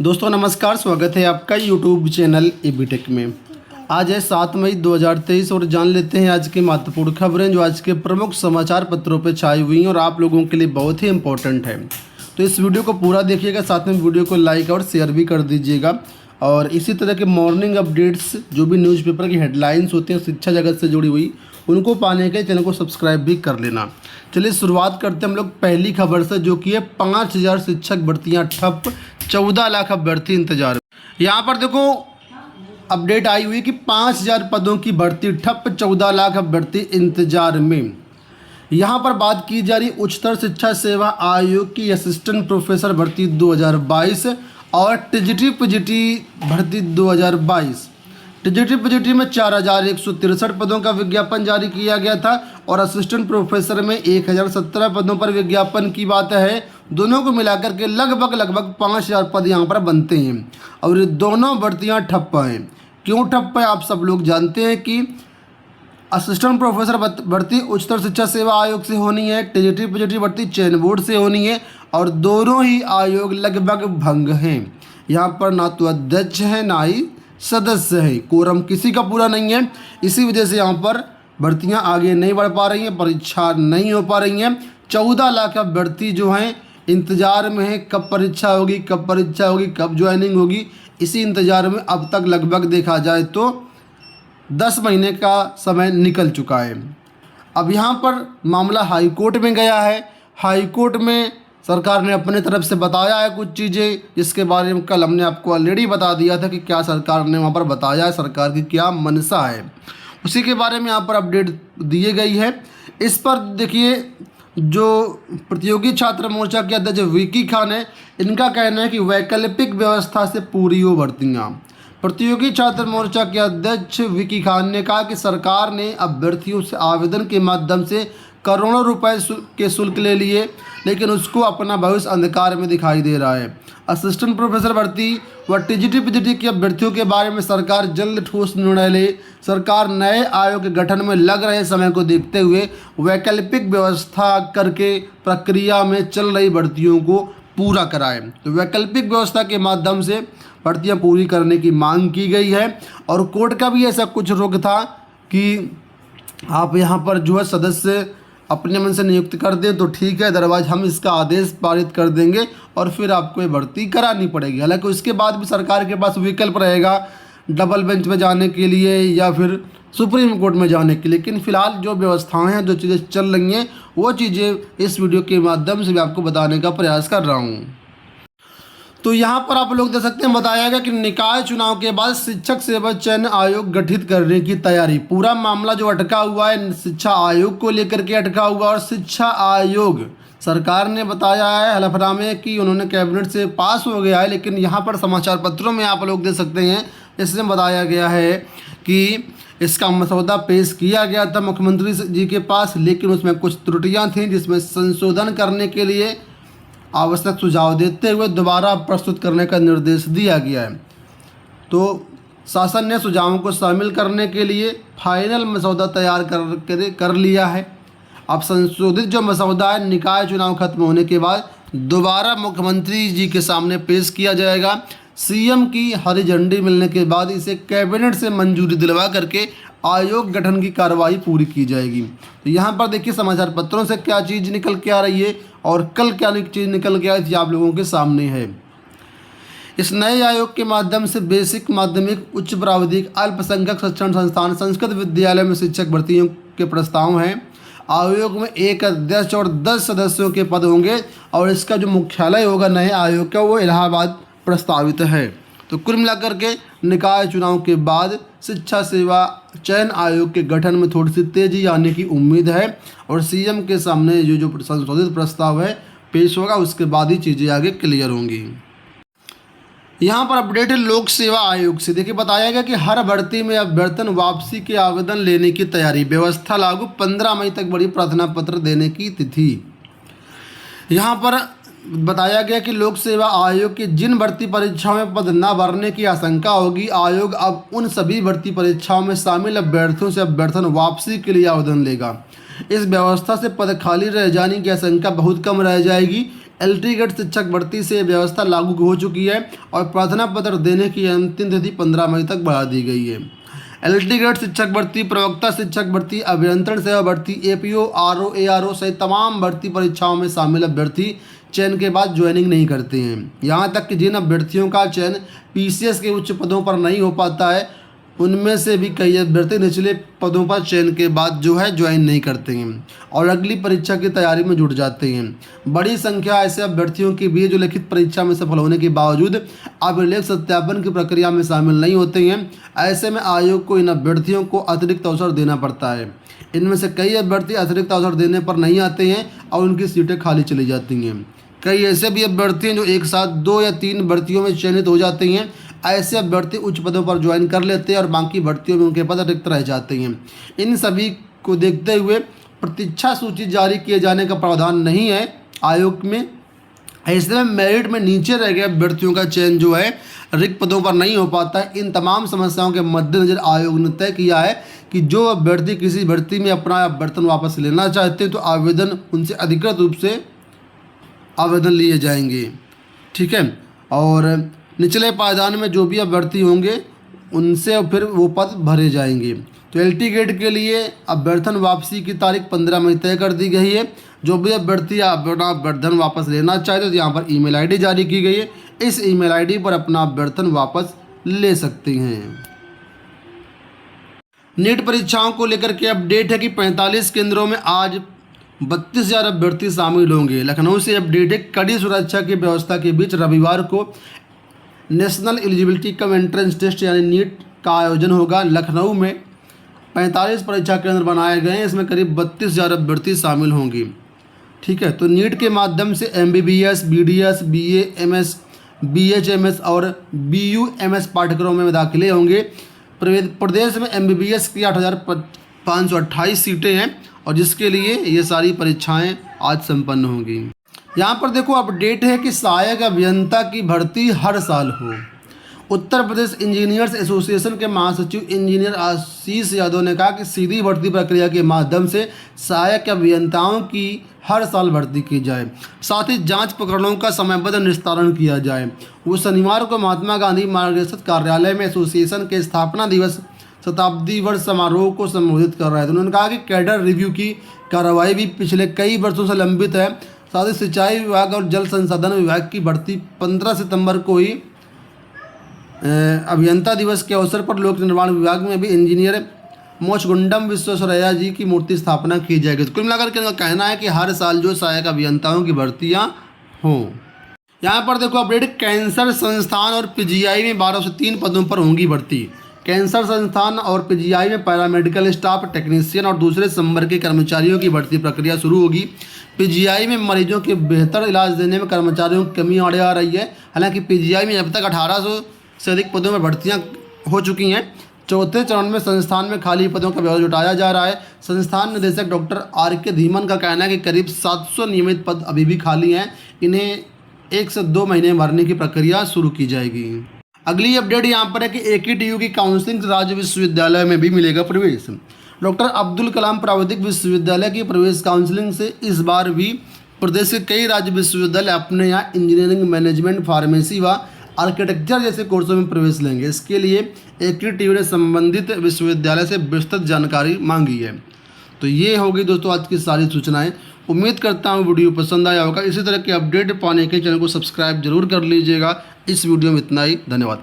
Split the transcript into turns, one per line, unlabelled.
दोस्तों नमस्कार, स्वागत है आपका यूट्यूब चैनल एबीटेक में। आज है 7 मई 2023 और जान लेते हैं आज की महत्वपूर्ण खबरें जो आज के प्रमुख समाचार पत्रों पर छाई हुई हैं और आप लोगों के लिए बहुत ही इम्पोर्टेंट है। तो इस वीडियो को पूरा देखिएगा, साथ में वीडियो को लाइक और शेयर भी कर दीजिएगा। और इसी तरह के मॉर्निंग अपडेट्स जो भी न्यूज़पेपर की हेडलाइंस होती हैं शिक्षा जगत से जुड़ी हुई, उनको पाने के चैनल को सब्सक्राइब भी कर लेना। चलिए शुरुआत करते हैं हम लोग पहली खबर से, जो कि है 5000 शिक्षक भर्तियां ठप, 14 लाख अभ्यर्थी इंतजार। यहाँ पर देखो अपडेट आई हुई कि 5000 पदों की भर्ती ठप, 14 लाख अभ्यर्थी इंतजार में। यहाँ पर बात की जा रही उच्चतर शिक्षा सेवा आयोग की असिस्टेंट प्रोफेसर भर्ती 2022 और टीजीटी पीजीटी भर्ती 2022। टीजीटी पीजीटी में 4163 पदों का विज्ञापन जारी किया गया था और असिस्टेंट प्रोफेसर में 1017 पदों पर विज्ञापन की बात है। दोनों को मिलाकर के लगभग 5000 पद यहाँ पर बनते हैं और ये दोनों भर्तियाँ ठप्प हैं। क्यों ठप्प है आप सब लोग जानते हैं कि असिस्टेंट प्रोफेसर भर्ती उच्चतर शिक्षा सेवा आयोग से होनी है, टीजीटी पीजीटी भर्ती चयन बोर्ड से होनी है और दोनों ही आयोग लगभग भंग हैं। यहाँ पर ना तो अध्यक्ष है ना ही सदस्य है, कोरम किसी का पूरा नहीं है। इसी वजह से यहाँ पर भर्तियाँ आगे नहीं बढ़ पा रही हैं, परीक्षा नहीं हो पा रही हैं। 14 लाख अभ्यर्थी जो हैं इंतज़ार में है, कब परीक्षा होगी, कब ज्वाइनिंग होगी, इसी इंतज़ार में अब तक लगभग देखा जाए तो 10 महीने का समय निकल चुका है। अब यहाँ पर मामला हाई कोर्ट में गया है। हाई कोर्ट में सरकार ने अपने तरफ से बताया है कुछ चीज़ें, जिसके बारे में कल हमने आपको ऑलरेडी बता दिया था कि क्या सरकार ने वहाँ पर बताया है, सरकार की क्या मनसा है, उसी के बारे में यहाँ पर अपडेट दी गई है। इस पर देखिए जो प्रतियोगी छात्र मोर्चा के अध्यक्ष विकी खान है, इनका कहना है कि वैकल्पिक व्यवस्था से पूरी हो भर्तियाँ। प्रतियोगी छात्र मोर्चा के अध्यक्ष विकी खान ने कहा कि सरकार ने अभ्यर्थियों से आवेदन के माध्यम से करोड़ों रुपए के शुल्क ले लिए, लेकिन उसको अपना भविष्य अंधकार में दिखाई दे रहा है। असिस्टेंट प्रोफेसर भर्ती व टीजीटी पीजीटी के अभ्यर्थियों के बारे में सरकार जल्द ठोस निर्णय ले। सरकार नए आयोग के गठन में लग रहे समय को देखते हुए वैकल्पिक व्यवस्था करके प्रक्रिया में चल रही भर्तियों को पूरा कराए। तो वैकल्पिक व्यवस्था के माध्यम से भर्तियाँ पूरी करने की मांग की गई है और कोर्ट का भी ऐसा कुछ रुख था कि आप यहाँ पर जो है सदस्य अपने मन से नियुक्त कर दें तो ठीक है, अदरवाइज हम इसका आदेश पारित कर देंगे और फिर आपको ये भर्ती करानी पड़ेगी। हालांकि उसके बाद भी सरकार के पास विकल्प रहेगा डबल बेंच में जाने के लिए या फिर सुप्रीम कोर्ट में जाने के लिए, लेकिन फिलहाल जो व्यवस्थाएं हैं, जो चीज़ें चल रही हैं, वो चीज़ें इस वीडियो के माध्यम से मैं आपको बताने का प्रयास कर रहा हूँ। तो यहाँ पर आप लोग देख सकते हैं बताया गया कि निकाय चुनाव के बाद शिक्षक सेवा चयन आयोग गठित करने की तैयारी। पूरा मामला जो अटका हुआ है शिक्षा आयोग को लेकर के अटका हुआ और शिक्षा आयोग सरकार ने बताया है हलफनामे कि उन्होंने कैबिनेट से पास हो गया है, लेकिन यहाँ पर समाचार पत्रों में आप लोग देख सकते हैं इसमें बताया गया है कि इसका मसौदा पेश किया गया था मुख्यमंत्री जी के पास, लेकिन उसमें कुछ त्रुटियाँ थीं जिसमें संशोधन करने के लिए आवश्यक सुझाव देते हुए दोबारा प्रस्तुत करने का निर्देश दिया गया है। तो शासन ने सुझावों को शामिल करने के लिए फाइनल मसौदा तैयार कर लिया है। अब संशोधित जो मसौदा है निकाय चुनाव खत्म होने के बाद दोबारा मुख्यमंत्री जी के सामने पेश किया जाएगा। सीएम की हरी झंडी मिलने के बाद इसे कैबिनेट से मंजूरी दिलवा करके आयोग गठन की कार्रवाई पूरी की जाएगी। तो यहाँ पर देखिए समाचार पत्रों से क्या चीज़ निकल के आ रही है और कल क्या चीज़ निकल के आई थी आप लोगों के सामने है। इस नए आयोग के माध्यम से बेसिक, माध्यमिक, उच्च प्राविधिक, अल्पसंख्यक शिक्षण संस्थान, संस्कृत विद्यालय में शिक्षक भर्तियों के प्रस्ताव हैं। आयोग में एक अध्यक्ष और 10 सदस्यों के पद होंगे और इसका जो मुख्यालय होगा नए आयोग का वो इलाहाबाद प्रस्तावित है। तो कुल मिलाकर के निकाय चुनाव के बाद शिक्षा सेवा चयन आयोग के गठन में थोड़ी सी तेजी आने की उम्मीद है और सीएम के सामने जो संशोधित प्रस्ताव है पेश होगा, उसके बाद ही चीज़ें आगे क्लियर होंगी। यहाँ पर अपडेट है लोक सेवा आयोग से। देखिए बताया गया कि हर भर्ती में अभ्यर्थन वापसी के आवेदन लेने की तैयारी, व्यवस्था लागू, 15 मई तक बड़ी प्रार्थना पत्र देने की तिथि। यहाँ पर बताया गया कि लोक सेवा आयोग की जिन भर्ती परीक्षाओं में पद न भरने की आशंका होगी, आयोग अब उन सभी भर्ती परीक्षाओं में शामिल अभ्यर्थियों से अभ्यर्थन वापसी के लिए आवेदन लेगा। इस व्यवस्था से पद खाली रह जाने की आशंका बहुत कम रह जाएगी। एलटीगेट शिक्षक भर्ती से व्यवस्था लागू हो चुकी है और प्रार्थना पत्र देने की अंतिम तिथि 15 मई तक बढ़ा दी गई है। एलटीगेट शिक्षक भर्ती, प्रवक्ता शिक्षक भर्ती, अभियंत्रण सेवा भर्ती, एपीओ, आरओ, एआरओ सहित तमाम भर्ती परीक्षाओं में शामिल अभ्यर्थी चयन के बाद ज्वाइनिंग नहीं करते हैं। यहाँ तक कि जिन अभ्यर्थियों का चयन पीसीएस के उच्च पदों पर नहीं हो पाता है, उनमें से भी कई अभ्यर्थी निचले पदों पर चयन के बाद ज्वाइन नहीं करते हैं और अगली परीक्षा की तैयारी में जुट जाते हैं। बड़ी संख्या ऐसे अभ्यर्थियों की भी है जो लिखित परीक्षा में सफल होने के बावजूद अभिलेख सत्यापन की प्रक्रिया में शामिल नहीं होते हैं। ऐसे में आयोग को इन अभ्यर्थियों को अतिरिक्त अवसर देना पड़ता है। इनमें से कई अभ्यर्थी अतिरिक्त अवसर देने पर नहीं आते हैं और उनकी सीटें खाली चली जाती हैं। कई ऐसे भी अभ्यर्थी हैं जो एक साथ 2 या 3 भर्तियों में चयनित हो जाते हैं। ऐसे अभ्यर्थी उच्च पदों पर ज्वाइन कर लेते हैं और बाकी भर्तियों में उनके पद रिक्त रह जाते हैं। इन सभी को देखते हुए प्रतीक्षा सूची जारी किए जाने का प्रावधान नहीं है आयोग में। ऐसे में मेरिट में नीचे रह गए अभ्यर्थियों का चयन रिक्त पदों पर नहीं हो पाता है। इन तमाम समस्याओं के मद्देनजर आयोग ने तय किया है कि जो अभ्यर्थी किसी भर्ती में अपना अभ्यर्थन वापस लेना चाहते हैं तो आवेदन उनसे अधिकृत रूप से आवेदन लिए जाएंगे। ठीक है, और निचले पायदान में जो भी अभ्यर्थी होंगे उनसे फिर वो पद भरे जाएंगे। तो एलटीगेट के लिए अभ्यर्थन वापसी की तारीख 15 मई तय कर दी गई है। जो भी अभ्यर्थी अपना अभ्यर्थन वापस लेना चाहते तो यहाँ पर ईमेल आईडी जारी की गई है। इस ईमेल आईडी पर अपना अभ्यर्थन वापस ले सकते हैं। नीट परीक्षाओं को लेकर के अपडेट है कि 45 केंद्रों में आज 32,000 अभ्यर्थी शामिल होंगे। लखनऊ से अपडेट है, कड़ी सुरक्षा की व्यवस्था के बीच रविवार को national eligibility cum entrance test यानी नीट का आयोजन होगा। लखनऊ में 45 परीक्षा केंद्र बनाए गए हैं। इसमें करीब 32,000 अभ्यर्थी शामिल होंगे। ठीक है, तो नीट के माध्यम से MBBS, BDS, BA, MS, BHMS और बीयूएमएस पाठ्यक्रमों में दाखिले होंगे। प्रदेश में एमबीबीएस की 8,528 सीटें हैं और जिसके लिए ये सारी परीक्षाएं आज संपन्न होंगी। यहाँ पर देखो अपडेट है कि सहायक अभियंता की भर्ती हर साल हो। उत्तर प्रदेश इंजीनियर्स एसोसिएशन के महासचिव इंजीनियर आशीष यादव ने कहा कि सीधी भर्ती प्रक्रिया के माध्यम से सहायक अभियंताओं की हर साल भर्ती की जाए, साथ ही जांच प्रकरणों का समयबद्ध निस्तारण किया जाए। वो शनिवार को महात्मा गांधी मार्गदर्शक कार्यालय में एसोसिएशन के स्थापना दिवस शताब्दी वर्ष समारोह को संबोधित कर रहे थे। उन्होंने कहा कि कैडर रिव्यू की कार्रवाई भी पिछले कई वर्षों से लंबित है। साथ ही सिंचाई विभाग और जल संसाधन विभाग की भर्ती 15 सितंबर को ही अभियंता दिवस के अवसर पर लोक निर्माण विभाग में भी इंजीनियर मोचगुंडम विश्वेश्वरैया जी की मूर्ति स्थापना की जाएगी। तो कुल मिलाकर के कहना है कि हर साल जो सहायक अभियंताओं की भर्तियां हों। यहाँ पर देखो अपडेट, कैंसर संस्थान और पीजीआई में 12 से 3 पदों पर होंगी भर्ती। कैंसर संस्थान और पीजीआई में पैरामेडिकल स्टाफ, टेक्नीशियन और दूसरे संवर्ग के कर्मचारियों की भर्ती प्रक्रिया शुरू होगी। पीजीआई में मरीजों के बेहतर इलाज देने में कर्मचारियों की कमी आड़े आ रही है। हालांकि पीजीआई में अब तक 1800 से अधिक पदों में भर्तियां हो चुकी हैं। चौथे चरण में संस्थान में खाली पदों का ब्यौरा जुटाया जा रहा है। संस्थान निदेशक डॉक्टर आर.के. धीमन का कहना है कि करीब 700 नियमित पद अभी भी खाली हैं। इन्हें 1 से 2 महीने भरने की प्रक्रिया शुरू की जाएगी। अगली अपडेट यहाँ पर है कि एकेटीयू की काउंसलिंग राज्य विश्वविद्यालय में भी मिलेगा प्रवेश। डॉक्टर अब्दुल कलाम प्राविधिक विश्वविद्यालय की प्रवेश काउंसलिंग से इस बार भी प्रदेश के कई राज्य विश्वविद्यालय अपने यहाँ इंजीनियरिंग, मैनेजमेंट, फार्मेसी व आर्किटेक्चर जैसे कोर्सों में प्रवेश लेंगे। इसके लिए एकेटीयू ने संबंधित विश्वविद्यालय से विस्तृत जानकारी मांगी है। तो ये होगी दोस्तों आज की सारी सूचनाएं। उम्मीद करता हूँ वीडियो पसंद आया होगा। इसी तरह के अपडेट पाने के चैनल को सब्सक्राइब जरूर कर लीजिएगा। इस वीडियो में इतना ही, धन्यवाद।